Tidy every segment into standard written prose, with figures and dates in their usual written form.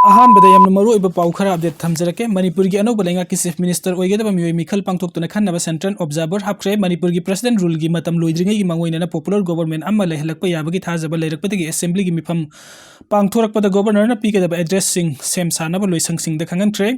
अहानबदा यामना मरुओइबा पाउ खरा अपडेट थमजरके मणिपुर की अनौब लेंगा की चीफ मिनिस्टर ओइगेदबा मियोइ मिखल पांगथोक्तुना खन्नबा सेंट्रल ऑब्जर्वर हापख्रे मणिपुर की प्रेसिडेंट रूल की मतम लोइद्रिंगै की मंगोइना पॉपुलर गवर्नमेंट अम्मा लेहलकपा याबगी थाजबा लेरकपदगी असेंबली की मिफम पांगथोरकपदा गवर्नर ना पीगेदबा एड्रेस सिंग सेम सानबा लोइसंगसिंग द खंगनख्रे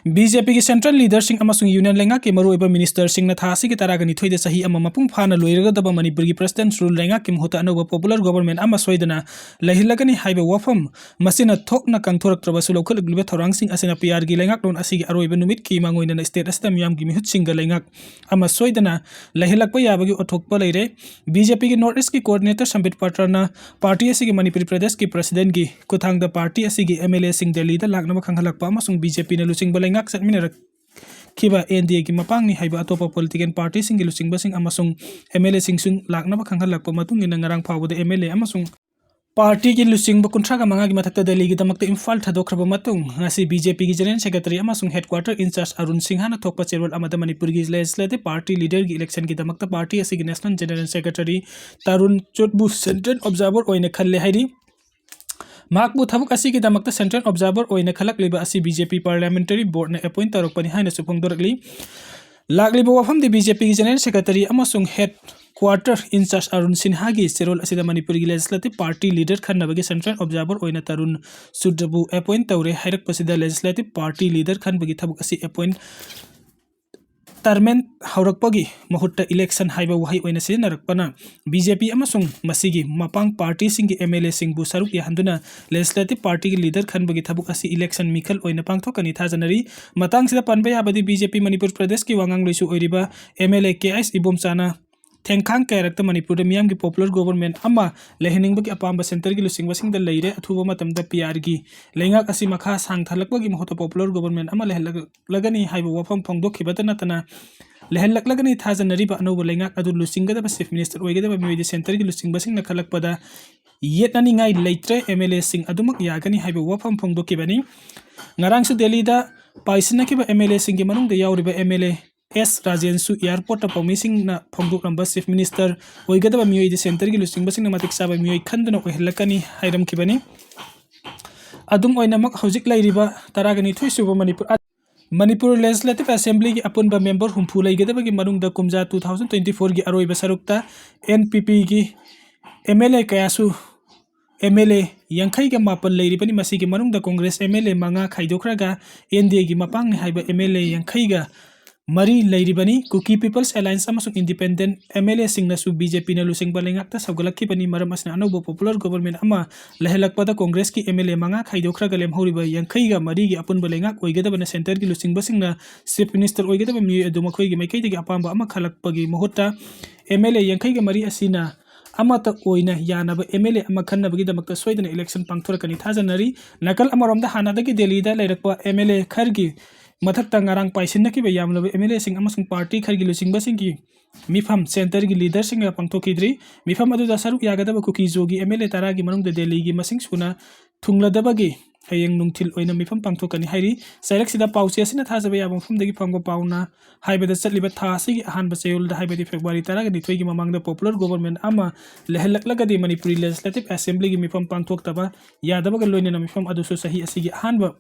बीजेपी की सेंट्रल लीडर सिंह अमसुंग यूनियन लेंगा की मरुओइबा मिनिस्टर सिंह था की तरागनी थोइदे सही अमा मपुंग फाना लोइरगदबा मणिपुर की प्रेसिडेंट रूल लेंगा की मुहत अनौब पॉपुलर गवर्नमेंट अमा सोइदना लहिलगनी हाइबे वफम मसिना थोकना कंथोरक्त्रबसु लौखलग्लिबे थौरांगसिंग असिना पीआर की लेंगाक लोन असिगी अरोइबा नुमित की मांगोइना स्टेट असता मियाम की मिहुत सिंग लेंगाक अमा सोइदना लहिलकपा याबगी ओथोकपा लेरे बीजेपी की नॉर्थ ईस्ट की कोऑर्डिनेटर संबित पात्रना पार्टी असिगी मणिपुर प्रदेश की प्रेसिडेंट की कुथांग द पार्टी असिगी एमएलए सिंह दिल्ली द लाकनबा खंगलकपा अमसुंग बीजेपी ने लुचिंग लेंगाक सटमिनरक किबा एनडीए की मपांगनी हाइबा अतोपा पॉलिटिकल पार्टी सिंग लुचिंग बसिंग अमसुंग एमएलए सिंग सुंग लाकनबा खंगलकपा मतुंग इन ngarang फावद एमएलए अमसुंग पार्टी की लुचिंग कुंथ्रा का मंगा की मथक्ता दिल्ली की दमकता इम्फाल थादोखरबा मतुंग ngasi बीजेपी की जनरल सेक्रेटरी अमसुंग हेडक्वार्टर इंचार्ज अरुण सिंह ना थोकपा चेरोल अमदा मणिपुर की लेजिस्लेटिव पार्टी लीडर की इलेक्शन की दमकता पार्टी असिगी नेशनल जनरल सेक्रेटरी तरुण चोटबू सेंट्रल ऑब्जर्वर ओइने खल्ले हाइरी माकबु थबक असी की दमकता सेंट्रल ऑब्जर्वर ओइने खलकलिबा असी बीजेपी पार्लियामेंटरी बोर्ड ने अपॉइंट तौरकपनि हाइना सुफंगदोरकली लागलिबा वफम दी बीजेपी की जनरल सेक्रेटरी अमसुंग headquarter incharge Arun Sinha की सेरोल असिदा मणिपुर की लेजिस्लेटिव पार्टी लीडर खन्नबगी सेंट्रल ऑब्जर्वर ओइना तरुण सुद्रबु अपॉइंट तौरे हाइरकपसिदा लेजिस्लेटिव पार्टी लीडर खन्बगी थबक असी अपॉइंट टर्मेंट हौरकपगी महुत्ता इलेक्शन हाइबा वहाई ओइना सिनरकपना बीजेपी अमसुंग मसिगी मपांग पार्टी सिंगी एमएलए सिंगबु सरुक याहंदुना लेजिस्लेटिव पार्टी की लीडर खनबगी थबुक असी इलेक्शन मिखल ओइना पांगथोकनी थाजनरी मतंग सिदा पनबे याबदी बीजेपी मणिपुर प्रदेश की वांगांग लुइसु ओइरिबा एमएलए केएस इबोमचाना थेंखांग कैरेक्टर मणिपुर मियाम की पॉपुलर गवर्नमेंट अमा लेहनिंगबगी अपांबा सेंटर की लुसिंगबसिंग द लेरे अथुबा मतमदा पीआर की लेंगाक असी मखा सांगथलकबगी महत पॉपुलर गवर्नमेंट अमा लेहलगनी हाइबा वफम फोंगदोखिबता नतना लेहलकलगनी थाजनरीबा अनौब लेंगाक अदु लुसिंगदबा चीफ मिनिस्टर ओइगदबा मियोइदे सेंटर की लुसिंगबसिंग न खलकपदा येतनानिंगाई लेत्रे एमएलए सिंग अदुमक यागनी हाइबा वफम फोंगदोखिबनी ngarangsu दिल्ली दा पाइसनाखिबा एमएलए सिंग की मनुंग द यावरिबा एमएलए एस राजेंसु एयरपोर्ट फोंमी सिंग न फोंगदोकरंबा चीफ मिनिस्टर ओइगदबा मियोइदे सेंटर की लुसिंगबसिंग न मतिक साबा मियोइ खंदना ओइहलकनी हाइरमखिबनी अदुम ओइनमक हौजिक लैरिबा तरागनी थुइसुबा मणिपुर लेजिस्लेटिव असेंबली की अपुनबा मेंबर हुंफु लैगदबगी मनुंग द कुमजा 2024 की अरोइबा सरुकता एनपीपी की एमएलए कयासु एमएलए यांखई के मापन लेरिबनी मसी के मनुंग द कांग्रेस एमएलए मंगा खाइदोखरगा एनडीए की मपांग हाइबा एमएलए यांखई गा मरी लेरिबनी कुकी पीपल्स अलायंस अमसुंग इंडिपेंडेंट एमएलए सिंगनसु बीजेपी न लुसिंगबा लेंगाक्ता सौगलक्खिबनी मरम असना अनौब पॉपुलर गवर्नमेंट अमा लेहलकपदा कांग्रेस की एमएलए मंगा खाइदोखरगा लेमहौरिबा यांखईगा मरी की अपुनबा लेंगाक ओइगदबना सेंटर की लुसिंगबसिंगना चीफ मिनिस्टर ओइगदबा मियोइ अदुमखोइगी मैकैदगी अपांबा अमा खलकपगी महुत्ता एमएलए यांखईगा मरी असिना अमत ओइना यानब एमएलए अमा खन्नबगीदमक्ता सोइदना इलेक्शन पांगथोरकनी थाजनरी नकल अमरोमदा हानादगी दिल्लीदा लेरकपा एमएलए खरगी मथक्ता ngarang पाइसिनखिबा यामलबा एमएलए सिंग अमसुंग पार्टी खरगी लुचिंगबसिंग की मिफम सेंटर की लीडर सिंग पांगथोखिद्री मिफम अदुदा सरुक यागदबा कुकी जोगी एमएलए तारा की मनुंग दिल्ली की मसिंग सुना थुंगलदबगी हयेंग नुंगथिल ओइना मिफम पांगथोकनी हाइरी साइरक्सिदा पाउचे असना थाजबा याबम फमदगी फंगबा पाउना हाइबदा चटलिबा थासिगी अहानबा चेयोलदा हाइबदी फेब्रुवारी तारागा निथोइगी ममांगदा पॉपुलर गवर्नमेंट अमा लेहलकलगदी मणिपुरी लेजिस्लेटिव असेंबली की मिफम पांगथोकतबा यादबगा लोइनना मिफम अदुसु सही असिगी अहानबा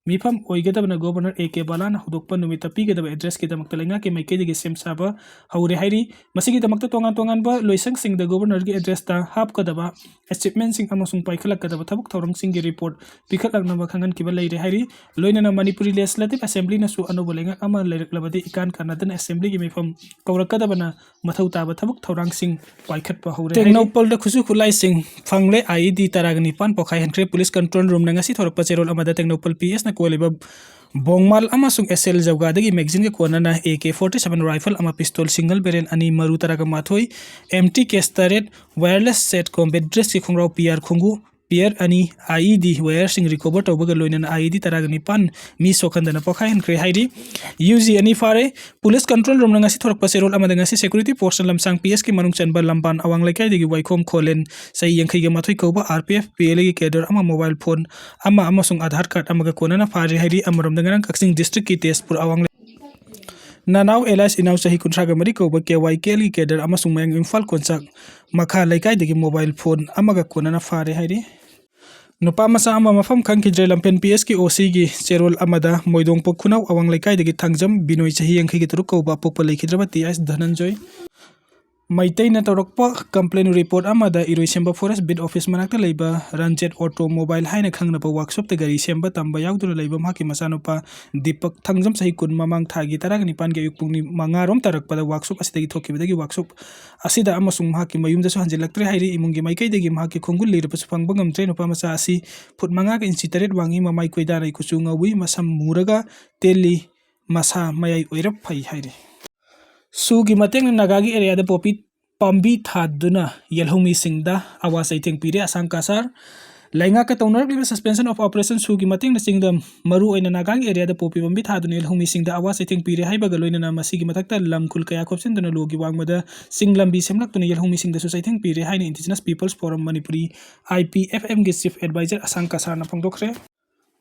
मिफम ओइगदबना गवर्नर ए.के. बालाना हुदोकपा नुमिता पीगदबा एड्रेस की दमकता लेंगा के मैकेदगी सेम साबा हौरे हाइरी मसिगी दमकता तोंगान तोंगानबा लोइसंग सिंग द गवर्नर की एड्रेस ता हापकदबा अचीवमेंट सिंग अमसुंग पाइखलकदबा थबक थौरंग सिंग की रिपोर्ट पिखलकनबा खंगन किबा लेरे हाइरी लोइनना मणिपुरी लेजिस्लेटिव असेंबली नसु अनोब लेंगा अमा लेरकलबदी इकान कानादन असेंबली की मिफम कौरकदबना मथौ ताबा थबक थौरंग सिंग पाइखतपा हौरे टेक्नोपल द खुसु खुलाई सिंग फंगले आईडी तरागनी पान पोखाई हंट्रे पुलिस कंट्रोल रूम नंगासी थोरकपा चेरोल अमदा टेक्नोपल पीएस ना कोलेबा बोंगमाल अमसुंग एसएल जौगादगी मैगजीन के कोनना AK-47 राइफल अमा पिस्तौल सिंगल बैरल अनि मरु तरागा माथोई एमटी केस तरेट वायरलेस सेट कॉम्बैट ड्रेस की खुंगराव पीआर खुंगु पियर अनि आईडी वायर सिंग रिकवर तौबगा लोइनना आईडी तरागनी पान मी सोखंदना पोखाई हनख्रे हाइरी यूजी अनि फारे पुलिस कंट्रोल रूम नंगासी थोरकपा सेरोल अमदा ngasi security post Lamsang PS की मनुंग चनबा लंबान अवांग लेकाइदगी वाइखोम खोलेन सही यंखैगा माथोई कौबा आरपीएफ पीएल की कैडर अमा मोबाइल फोन अमा अमसुंग आधार कार्ड अमगा कोनना फारे हाइरी अमरोम दंगरंग कक्सिंग डिस्ट्रिक्ट की तेजपुर अवांग नानाव एलाइस इनाव सही कुंथ्रागा मरी कौबा केवाईकेल की कैडर अमसुंग मयंग इम्फाल कोंचाक मखा लेकाइदगी मोबाइल फोन अमगा कोनना फारे हाइरी Nupa masa ama mafam khangkidre lampen PS ki OC gi cherol amada moidongpo khunau awang laikai dagi thangjam binoi chahi yangkhai gi turuk kauba pokpa leikidraba TS Dhananjoy Meitei na torokpa complaint report amada iroi semba forest bid office manakta leiba Ranjet automobile haina khangnaba workshop ta gari semba tamba yauduna leiba mhaki masanupa Deepak thangjam sahi kun mamang thagi taragani pan ge yukpungni mangarom tarakpada workshop asidagi thokibadagi workshop asida amasung mhaki mayumda su hanjilaktre hairi imungi maikai dagi mhaki khongul leirapa su phangba ngamtre nupa masa asi phut manga ka inchi taret wangi mamai koidana ikuchu ngawi masam muraga teli masa mayai oirap phai hairi Sugi mateng nagagi area da popi pambi thaduna yelhomi singda awas aiteng pire asang kasar lainga ka toner liba suspension of operation sugi mateng na singdam maru oina nagagi area da popi pambi thaduna yelhomi singda awas aiteng pire haiba galoina na masigi matakta lamkul kaya khopsin duna logi wangmada singlambi semlak tuna yelhomi singda su saiteng pire haina indigenous peoples forum manipuri IPFM ge chief advisor asang kasar na phongdokre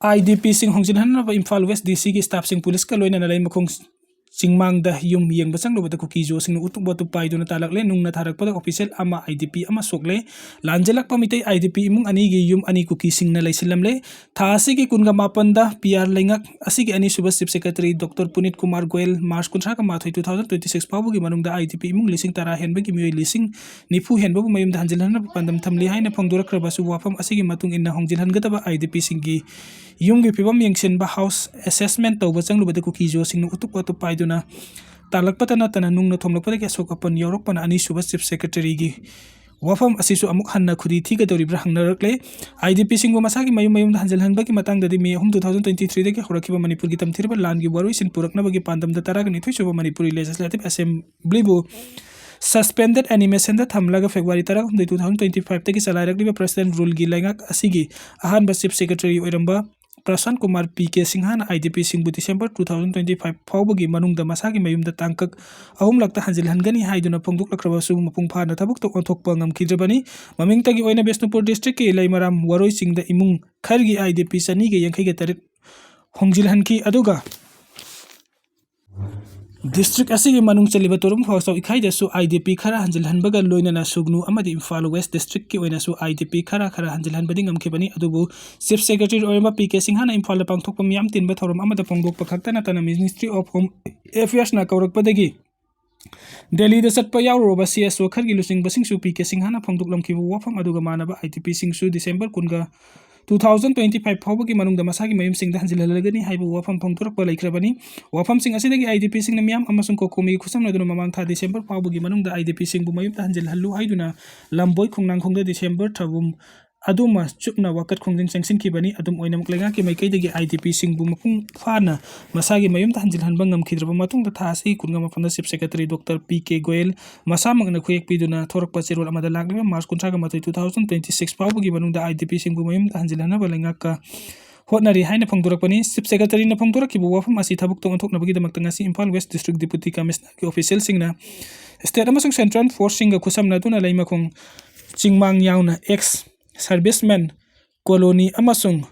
IDP sing hongjin hanna Imphal West DC gi staff sing police ka loina na lai makhong Singmang da yum yang basang lobata Kuki jo sing utuk batu pai duna talakle nung na tharak pada official ama IDP ama sokle lanjelak pamitei IDP imung ani gi yum ani Kuki sing na laisilamle thasi gi kunga mapanda PR lengak asigi ani subas chief secretary Dr Punit Kumar Goel March kuntra ka mathoi 2026 pabu gi manung da IDP imung lising tara henba gi mioi lising nifu henba bu mayum da hanjilhan pandam thamli haina phongdura kraba su wafam asigi matung inna hongjilhan gataba IDP singi yung gi pibam yengsin ba house assessment tawba changlubada Kuki jo sing utuk batu pai na talakpatana tana nungna thomlakpada ke sokapan yorokpana ani subas chief secretary gi wafam asisu amuk hanna khudi thiga doribra hangnarakle IDP singbo masagi mayum da hanjalhanba ki matang dadi May 2023 dagi horakiba Manipur gi tamthirba lan gi waroi sin puraknaba gi pandam da taragani thoisoba Manipuri Legislative Assembly bu suspended animation da thamlaga February 2025 tagi salairakliba president rule gi laingak asigi ahanba chief secretary oiramba Prasan Kumar PK Singhana IDP Singbu December 2025 fawbagi manungda masagi mayumda tangkak ahum lakta hanjilhangani haiduna phongduk lakraba su mapung phana thabuk to onthokpa ngamkhidrabani mamingtagi oina Besnupur district ke Laimaram Waroi Singda imung khargi IDP sani ge yangkhai ge tarit hongjilhanki aduga District asigi manung chaliba torum phawsaw ikhai da su IDP khara hanjilhanbaga loinana sugnu amadi Imphal West district ki oina su IDP khara hanjilhanbadi ngamkhibani adubu chief secretary oima PK Singhana Imphal da pangthokpa miyam tinba thorum amada phongdokpa khaktana tana Ministry of Home Affairs na kaurakpadagi Delhi da satpa yawroba CSO khargi lusing basing su PK Singhana phongdoklamkhibu wafam aduga manaba IDP singsu December kunga 2025 fawbagi manungda masagi mayum singda hanjilhalagani haibu wafam phongthurakpa laikhrabani wafam sing asidagi IDP singna miyam amasung kokomi khusam naduna mamang tha December fawbagi manungda IDP singbu mayum ta hanjilhallu haiduna lamboi khungnang khongda December thabum aduma chupna wakat khongjing sangsin kibani adum oina muklenga ki maikai dagi IDP singbu mapung phana masagi mayum ta hanjilhanba ngamkhidraba matung da thasi kunga mafanda chief secretary Dr PK Goel masamangna khuyek piduna thorakpa cherol amada lagliba March kuntraga mathoi 2026 fawbagi manungda IDP singbu mayum ta hanjilhana balenga ka hotnari haina phongdorakpani chief secretary na phongdorakibu wafam asi thabuk tong onthoknabagi damakta ngasi Imphal West district deputy commissioner ki official singna state amasung central force singa khusamna tuna laimakhong chingmang yauna ex serviceman colony amasung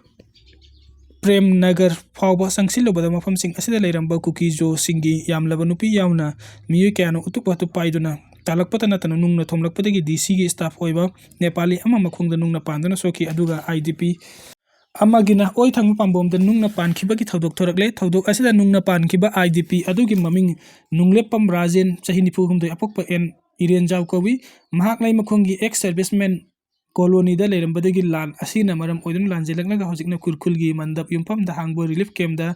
Prem Nagar fawba sangsilobada mafamsing asida leiramba Kuki jo singi yamlaba nupi yauna mioi kayano utukbatu paiduna talakpatana tanu nungna thomlakpadagi DC gi staff oiba Nepali ama makhongda nungna pandana soki aduga IDP amagina oi thangma pambomda nungna pankibagi thodok thorakle thodok asida nungna pankiba IDP adugi maming nunglepam Rajen chahi nifu humdoi apokpa en Iren jaw kawi mahak lai makhongi ex serviceman colony da leirambadagi lan asina maram oidun lanjelaknaga hojikna kurkulgi mandap yumpham da hangbo relief camp da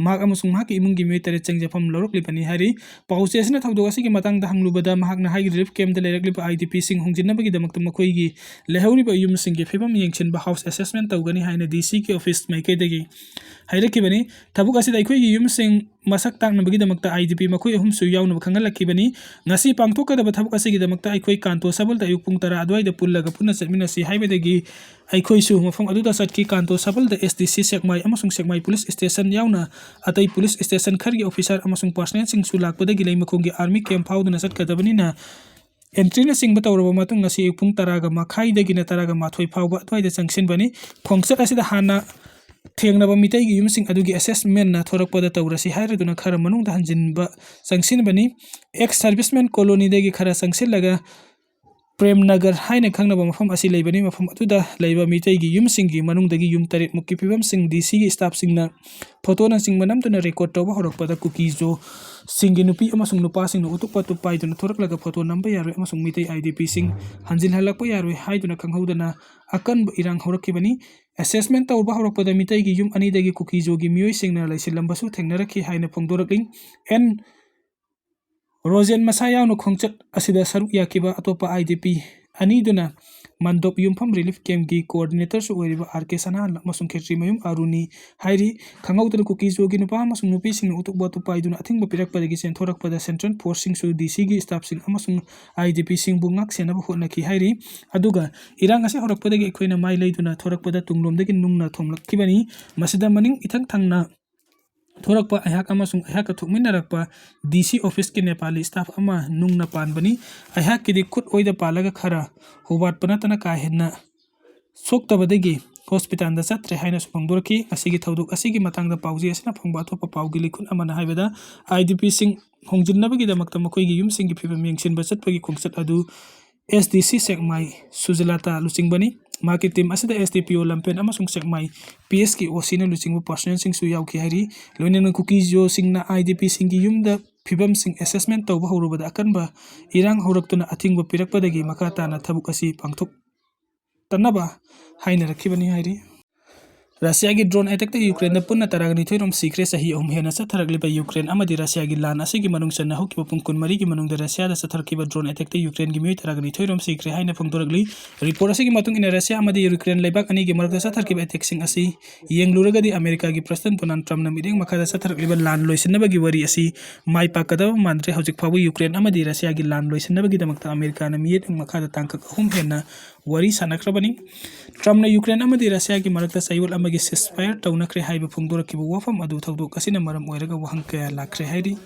mahak amasung mahak imungi mioi tare changjafam loroklipani hari pause asina thawdo asigi matang da hanglubada mahakna hai relief camp da leirakliba IDP sing hongjinabagi damakta makhoi lehawriba yum singi phibam yengchenba house assessment tawgani haina DC ki office maikai dagi hairaki bani thabuk asida ikhoi yum sing masak taknabagi damakta IDP makhoi ahum su yawnaba khangalakibani ngasi pangthokadaba thabuk asigi damakta ikhoi kanto sabal da yupung tara adwai da pullaga punna chatmina si haibadagi ikhoi su mafang aduda satki kanto sabal da SDC sekmai amasung sekmai police station yauna atai police station khargi officer amasung personnel sing su lakpadagi leimakhongi army camp hauduna satkadabani na entry na sing batawraba matung ngasi yupung taraga makhai dagi na taraga mathoi phawba adwai da changsin bani khongsat asida hana Thengnaba mitai gi yumsing adugi assessment na thorakpada tawrasi hairaduna khara manungda hanjinba sangsin bani ex serviceman colony dagi khara sangsilaga Premnagar haina khangnaba mafam asi leibani mafam atuda leiba Meitei gi yum singi manungdagi yum taret mukki phibam sing DC gi staff singna photo na sing manam tuna record tawba horakpada Kuki jo singi nupi amasung nupa sing utukpa tupai tuna thoraklaga photo namba yaroi amasung Meitei IDP sing hanjil halakpa yaroi haiduna khanghaudana akan irang horakibani assessment tawba horakpada Meitei gi yum ani dagi Kuki jo gi mioi singna laisilambasu thengnarakhi haina phongdorakling en Rosen Masaya no Kongchat Asida Saru Yakiba Atopa IDP Aniduna Mandop Yumfam Relief Camp gi coordinators Weriba RK Sana Masung Ketri Mayum Aruni Hairi Kangautan Cookies Woginupa Masung Nupi Sing Utuk Batu Paiduna I think Bapirak Padagi and Thorak Pada Central Forcing Su DC gi staff sing Amasung IDP Sing Bungak Senaba Honaki Hairi Aduga Irangase Horak Padagi Queen Mai Laiduna Thorak Pada Tunglum Degin Nungna Tomlak Kibani Masida Maning Itang Tangna Thorakpa ayhak amasung ayhak thukminarakpa DC office ki Nepali staff ama nungna panbani ayhak ki dikut oida palaga khara hubat panatana ka henna soktabadagi hospital da satre haina supangdorki asigi thauduk asigi matangda pauji asina phangba thopa paugi likun amana haibada IDP sing hongjilnabagi damakta makoigi yum singi phibam yengsin bachatpagi khongchat adu SDC Sekmai Suzilata Lucingbani Market team asida STPO Lampen amasung Sekmai PS ki Osina Lucingbu personnel sing su yauki hari loinen Kuki jo singna IDP singi yumda phibam sing assessment tawba horubada akanba irang horaktuna athingba pirakpadagi makata na thabuk asi pangthok tanaba haina rakhibani hari Russia gi drone attack ta Ukraine na punna taragni thoirom sikre sahi hena satharakliba Ukraine amadi Russia gi lan asigi manung sanna hokiba pungkun mari gi manung da Russia da satharkiba drone attack ta Ukraine gi mioi taragni thoirom sikre haina phangdoragli report asigi matung ina Russia amadi Ukraine leibak ani gi marga satharkiba attack sing asi yengluraga di America gi President Donald Trump na mideng makada satharkliba lan loisinaba gi wari asi mai pakada mandre hojik phabu Ukraine amadi Russia gi lan loisinaba gi damakta America na miyet makada tangkak hena wari sanakrabani Trump na Ukraine amadi Russia gi maragta sayol amagi ceasefire tawnakre haiba phongdorakkiba wafam adu thaudok asina maram oiraga wahang kaya lakre hairi